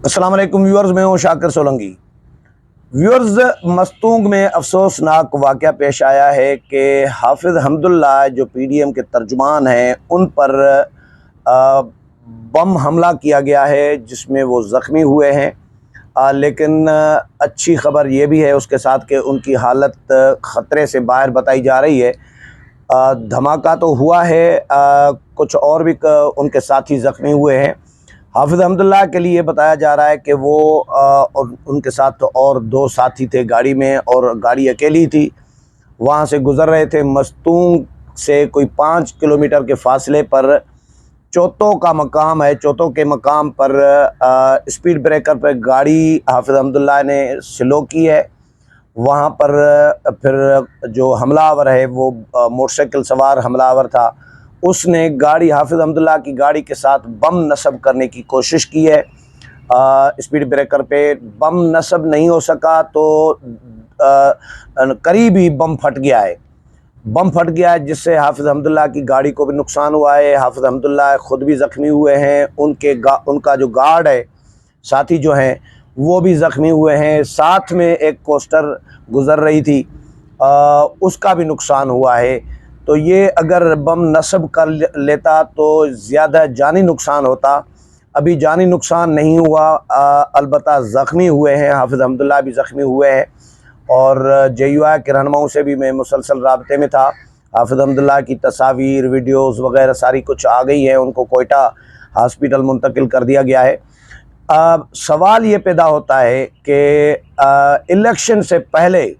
अस्सलाम वालेकुम व्यूअर्स, मैं हूँ शाकिर सोलंकी। व्यूअर्स, मस्तूंग में अफसोसनाक वाक़या पेश आया है कि हाफिज़ हमदुल्ला जो पीडीएम के तर्जुमान हैं उन पर बम हमला किया गया है जिसमें वो ज़ख्मी हुए हैं। लेकिन अच्छी ख़बर ये भी है उसके साथ कि उनकी हालत ख़तरे से बाहर बताई जा रही है। धमाका तो हुआ है, कुछ और भी उनके साथी ज़ख्मी हुए हैं। हाफिज़ हमदुल्ला के लिए बताया जा रहा है कि वो और उनके साथ तो और दो साथी थे गाड़ी में, और गाड़ी अकेली थी। वहाँ से गुज़र रहे थे। मस्तूंग से कोई 5 किलोमीटर के फासले पर चौथों का मकाम है। चौथों के मकाम पर स्पीड ब्रेकर पर गाड़ी हाफिज़ हमदुल्ला ने स्लो की है। वहाँ पर फिर जो हमलावर है वो मोटरसाइकिल सवार हमलावर था, उसने गाड़ी हाफिज़ हमदुल्ला की गाड़ी के साथ बम नस्ब करने की कोशिश की है। स्पीड ब्रेकर पे बम नस्ब नहीं हो सका तो करीब ही बम फट गया है। बम फट गया है जिससे हाफिज़ हमदुल्ला की गाड़ी को भी नुकसान हुआ है। हाफिज़ हमदुल्ला ख़ुद भी ज़ख्मी हुए हैं। उनका जो गार्ड है, साथी जो हैं, वो भी ज़ख्मी हुए हैं। साथ में एक कोस्टर गुज़र रही थी, उसका भी नुकसान हुआ है। तो ये अगर बम नस्ब कर लेता तो ज़्यादा जानी नुकसान होता। अभी जानी नुकसान नहीं हुआ, अलबत्ता ज़ख्मी हुए हैं। हाफिज़ हमदुल्ला भी ज़ख्मी हुए हैं और JUI के रहनुमाओं से भी मैं मुसलसल राब्ते में था। हाफिज़ हमदुल्ला की तस्वीर, वीडियोज़ वग़ैरह सारी कुछ आ गई है। उनको कोयटा हॉस्पिटल मुंतकिल कर दिया गया है। सवाल ये पैदा होता है कि इलेक्शन से पहले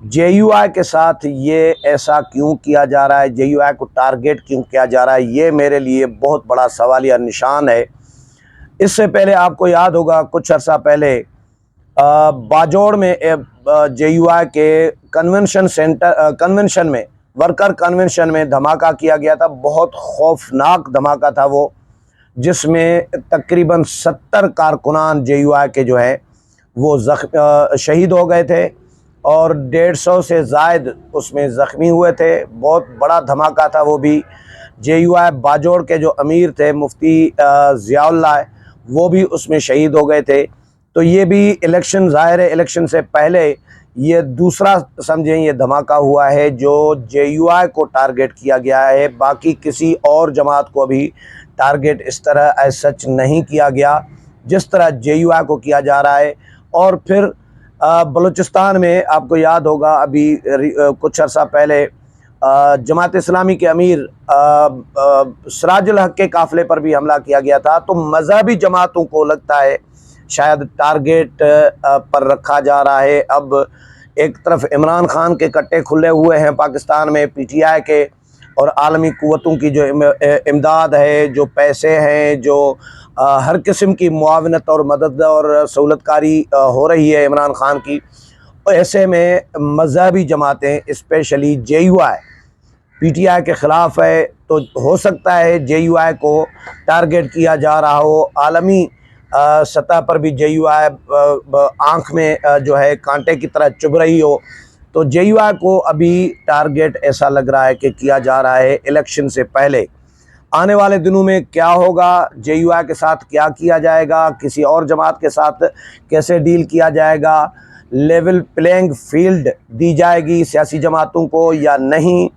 JUI के साथ ये ऐसा क्यों किया जा रहा है, JUI को टारगेट क्यों किया जा रहा है, ये मेरे लिए बहुत बड़ा सवालिया निशान है। इससे पहले आपको याद होगा कुछ अर्सा पहले बाजोड़ में JUI के कन्वेंशन में, वर्कर कन्वेंशन में धमाका किया गया था। बहुत खौफनाक धमाका था वो, जिसमें तकरीबन 70 कारकुनान JUI के जो है वो शहीद हो गए थे और 150 से ज़ायद उसमें ज़ख्मी हुए थे। बहुत बड़ा धमाका था वो भी। JUI बाजोड़ के जो अमीर थे मुफ्ती ज़ियाउल्लाह, वो भी उसमें शहीद हो गए थे। तो ये भी इलेक्शन, ज़ाहिर है इलेक्शन से पहले ये दूसरा समझें ये धमाका हुआ है जो JUI को टारगेट किया गया है। बाकी किसी और जमात को अभी टारगेट इस तरह एज सच नहीं किया गया जिस तरह JUI को किया जा रहा है। और फिर बलूचिस्तान में आपको याद होगा अभी कुछ अर्सा पहले जमात इस्लामी के अमीर सिराजुल हक के काफ़िले पर भी हमला किया गया था। तो मज़हबी जमातों को लगता है शायद टारगेट पर रखा जा रहा है। अब एक तरफ इमरान खान के कट्टे खुले हुए हैं पाकिस्तान में, PTI के और आलमी क़ुव्वतों की जो इमदाद है, जो पैसे हैं, जो हर किस्म की मुआवनत और मदद और सहूलतकारी हो रही है इमरान खान की। ऐसे में मज़हबी जमातें स्पेशली JUI PTI के ख़िलाफ़ है, तो हो सकता है JUI को टारगेट किया जा रहा हो। आलमी सतह पर भी JUI आँख में जो है कांटे की तरह चुभ रही हो। तो JUI को अभी टारगेट ऐसा लग रहा है कि किया जा रहा है इलेक्शन से पहले। आने वाले दिनों में क्या होगा, JUI के साथ क्या किया जाएगा, किसी और जमात के साथ कैसे डील किया जाएगा, लेवल प्लेइंग फील्ड दी जाएगी सियासी जमातों को या नहीं।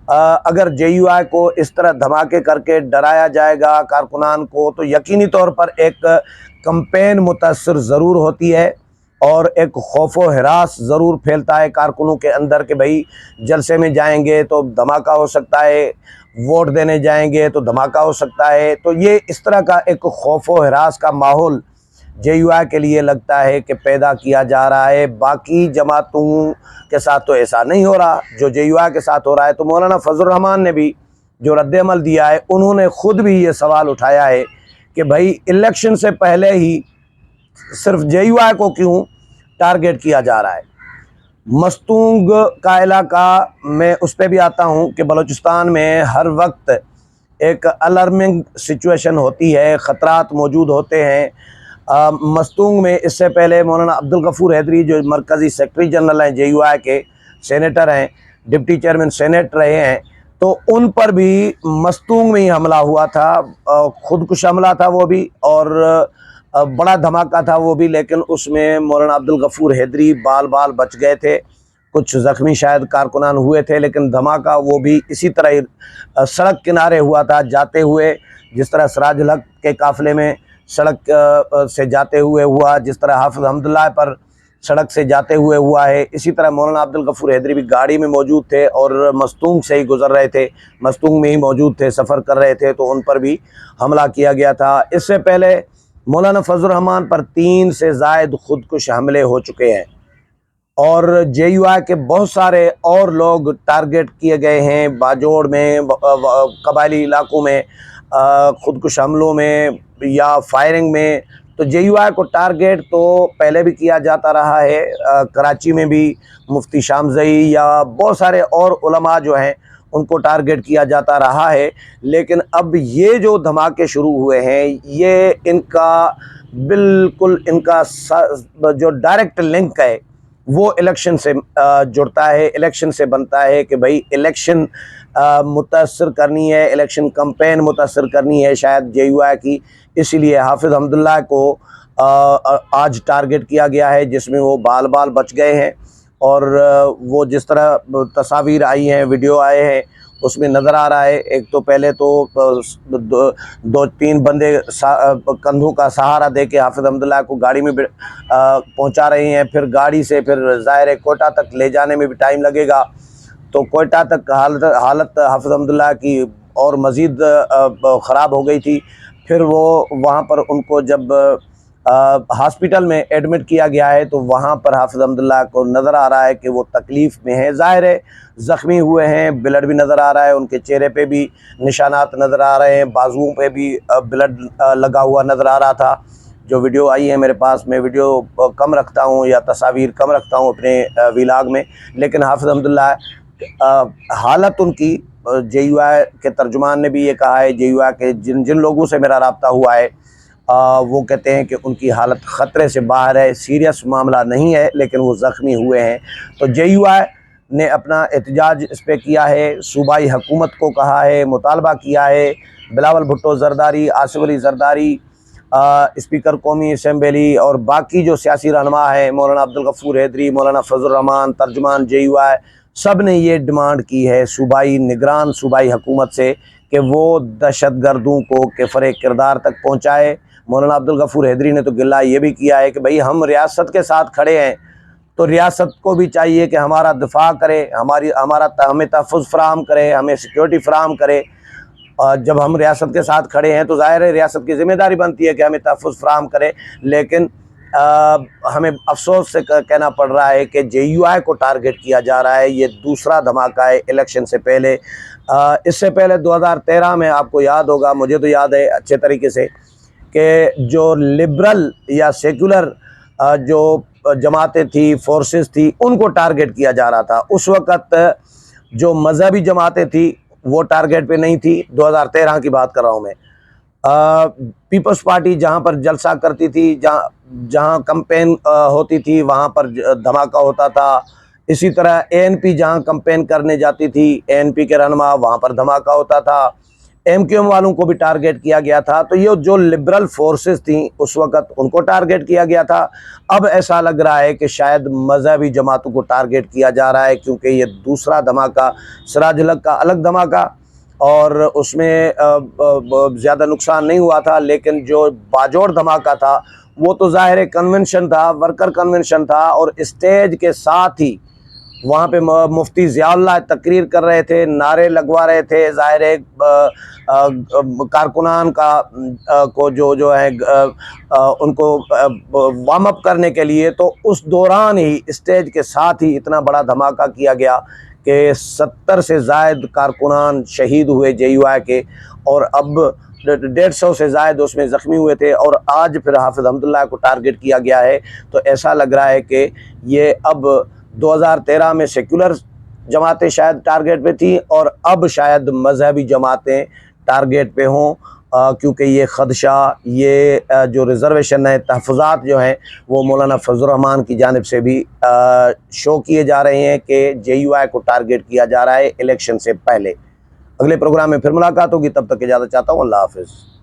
अगर JUI को इस तरह धमाके करके डराया जाएगा कारकुनान को, तो यकीनी तौर पर एक कैंपेन मुतासर ज़रूर होती है और एक खौफ व हिरास ज़रूर फैलता है कारकुनों के अंदर कि भाई जलसे में जाएंगे तो धमाका हो सकता है, वोट देने जाएंगे तो धमाका हो सकता है। तो ये इस तरह का एक खौफ व हिरास का माहौल JUI के लिए लगता है कि पैदा किया जा रहा है। बाकी जमातों के साथ तो ऐसा नहीं हो रहा जो JUI के साथ हो रहा है। तो मौलाना फजल रहमान ने भी जो रद्द-ए-अमल दिया है, उन्होंने ख़ुद भी ये सवाल उठाया है कि भाई इलेक्शन से पहले ही सिर्फ JUI को क्यों टारगेट किया जा रहा है। मस्तूंग का इलाका, मैं उस पर भी आता हूँ कि बलूचिस्तान में हर वक्त एक अलार्मिंग सिचुएशन होती है, ख़तरात मौजूद होते हैं। मस्तूंग में इससे पहले मौलाना अब्दुल गफूर हैदरी जो मरकज़ी सेक्रेटरी जनरल हैं JUI के, सेनेटर हैं, डिप्टी चेयरमैन सेनेट रहे हैं, तो उन पर भी मस्तूंग में ही हमला हुआ था। खुदकुश हमला था वो भी, और बड़ा धमाका था वो भी, लेकिन उसमें मौलाना अब्दुल गफूर हैदरी बाल बाल बच गए थे, कुछ ज़ख्मी शायद कारकुनान हुए थे, लेकिन धमाका वो भी इसी तरह ही सड़क किनारे हुआ था जाते हुए, जिस तरह सिराजुल हक के काफ़िले में सड़क से जाते हुए हुआ, जिस तरह हाफिज़ हम्दुल्लाह पर सड़क से जाते हुए हुआ है, इसी तरह मौलाना अब्दुल गफूर हैदरी भी गाड़ी में मौजूद थे और मस्तूंग से ही गुजर रहे थे, मस्तूंग में ही मौजूद थे, सफ़र कर रहे थे, तो उन पर भी हमला किया गया था। इससे पहले मौलाना फजलुर रहमान पर 3 से ज़ायद खुदकुश हमले हो चुके हैं और JUI के बहुत सारे और लोग टारगेट किए गए हैं, बाजोड़ में, कबायली इलाकों में, खुदकुश हमलों में या फायरिंग में। तो JUI को टारगेट तो पहले भी किया जाता रहा है, कराची में भी मुफ्ती शामज़ई या बहुत सारे और उलमा जो हैं उनको टारगेट किया जाता रहा है, लेकिन अब ये जो धमाके शुरू हुए हैं ये इनका बिल्कुल इनका जो डायरेक्ट लिंक है वो इलेक्शन से जुड़ता है, इलेक्शन से बनता है कि भाई इलेक्शन मुतासर करनी है, इलेक्शन कैंपेन मुतासर करनी है शायद JUI की, इसीलिए हाफिज़ हम्दुल्लाह को आज टारगेट किया गया है, जिसमें वो बाल बाल बच गए हैं। और वो जिस तरह तस्वीर आई हैं, वीडियो आए हैं, उसमें नज़र आ रहा है, एक तो पहले तो 2-3 बंदे कंधों का सहारा दे के हाफिज़ हम्दुल्लाह को गाड़ी में पहुंचा रहे हैं, फिर गाड़ी से फिर ज़ाहिर है कोयटा तक ले जाने में भी टाइम लगेगा, तो कोयटा तक हालत हाफिज़ हम्दुल्लाह की और मज़ीद ख़राब हो गई थी। फिर वो वहाँ पर उनको जब हॉस्पिटल में एडमिट किया गया है तो वहाँ पर हाफिज़ हम्दुल्लाह को नज़र आ रहा है कि वो तकलीफ़ में है, ज़ाहिर है ज़ख्मी हुए हैं, ब्लड भी नज़र आ रहा है, उनके चेहरे पे भी निशानात नज़र आ रहे हैं, बाजुओं पे भी ब्लड लगा हुआ नज़र आ रहा था। जो वीडियो आई है मेरे पास, मैं वीडियो कम रखता हूँ या तस्वीर कम रखता हूँ अपने व्लॉग में, लेकिन हाफिज़ हम्दुल्लाह हालत उनकी, JUI के तर्जुमान ने भी ये कहा है, JUI के जिन लोगों से मेरा रब्ता हुआ है वो कहते हैं कि उनकी हालत ख़तरे से बाहर है, सीरियस मामला नहीं है, लेकिन वो ज़ख्मी हुए हैं। तो JUI ने अपना एहतजाज इस पर किया है, सूबाई हुकूमत को कहा है, मुतालबा किया है, बिलावल भुट्टो ज़रदारी, आसिफ अली ज़रदारी, स्पीकर कौमी असम्बली और बाकी जो सियासी रहनुमा है, मौलाना अब्दुल गफूर हैदरी, मौलाना फजलुर रहमान, तर्जुमान JUI, सब ने ये डिमांड की है सूबाई निगरान सूबाई हुकूमत से कि वो दहशत गर्दों को केफर किरदार तक पहुँचाए। मौलाना अब्दुल गफूर हैदरी ने तो गिला ये भी किया है कि भाई हम रियासत के साथ खड़े हैं, तो रियासत को भी चाहिए कि हमारा दिफा करे, हमें तहफ़्फ़ुज़ फ़राहम करे, हमें सिक्योरिटी फ़राहम करे। जब हम रियासत के साथ खड़े हैं तो ज़ाहिर है रियासत की ज़िम्मेदारी बनती है कि हमें तहफ़्फ़ुज़ फ़राहम करे, लेकिन हमें अफसोस से कहना पड़ रहा है कि JUI को टारगेट किया जा रहा है। ये दूसरा धमाका है इलेक्शन से पहले। इससे पहले 2013 में आपको याद होगा, मुझे तो याद है अच्छे तरीके से, कि जो लिबरल या सेकुलर जो जमातें थी, फोर्सेस थी, उनको टारगेट किया जा रहा था। उस वक़्त जो मज़हबी जमातें थी वो टारगेट पे नहीं थी, 2013 की बात कर रहा हूँ मैं। पीपल्स पार्टी जहाँ पर जलसा करती थी, जहाँ कैंपेन होती थी वहाँ पर धमाका होता था। इसी तरह ANP जहाँ कैंपेन करने जाती थी, ANP के रहनुमा, वहाँ पर धमाका होता था। MQM वालों को भी टारगेट किया गया था। तो ये जो लिबरल फोर्सेस थी उस वक़्त उनको टारगेट किया गया था। अब ऐसा लग रहा है कि शायद मज़हबी जमातों को टारगेट किया जा रहा है, क्योंकि ये दूसरा धमाका, सिराजुल हक का अलग धमाका और उसमें ज़्यादा नुकसान नहीं हुआ था, लेकिन जो बाजोड़ धमाका था वो तो ज़ाहिर कन्वेंशन था, वर्कर कन्वेंशन था, और स्टेज के साथ ही वहाँ पे मुफ्ती ज़ियाउल्लाह तकरीर कर रहे थे, नारे लगवा रहे थे, ज़ाहिर कारकुनान को जो है उनको वार्म अप करने के लिए। तो उस दौरान ही स्टेज के साथ ही इतना बड़ा धमाका किया गया कि 70 से ज़ायद कारकुनान शहीद हुए JUI के, और अब 150 से ज़ायद उसमें ज़ख्मी हुए थे, और आज फिर हाफिज़ हम्दुल्लाह को टारगेट किया गया है। तो ऐसा लग रहा है कि ये अब 2013 में सेकुलर जमातें शायद टारगेट पे थी और अब शायद मज़हबी जमातें टारगेट पे हों, क्योंकि ये ख़दशा, ये जो रिज़र्वेशन है, तहफ़्फ़ुज़ात जो हैं, वो मौलाना फजलुर रहमान की जानिब से भी शो किए जा रहे हैं कि JUI को टारगेट किया जा रहा है इलेक्शन से पहले। अगले प्रोग्राम में फिर मुलाकात होगी, तब तक इजाज़त चाहता हूँ। अल्लाह हाफ़िज़।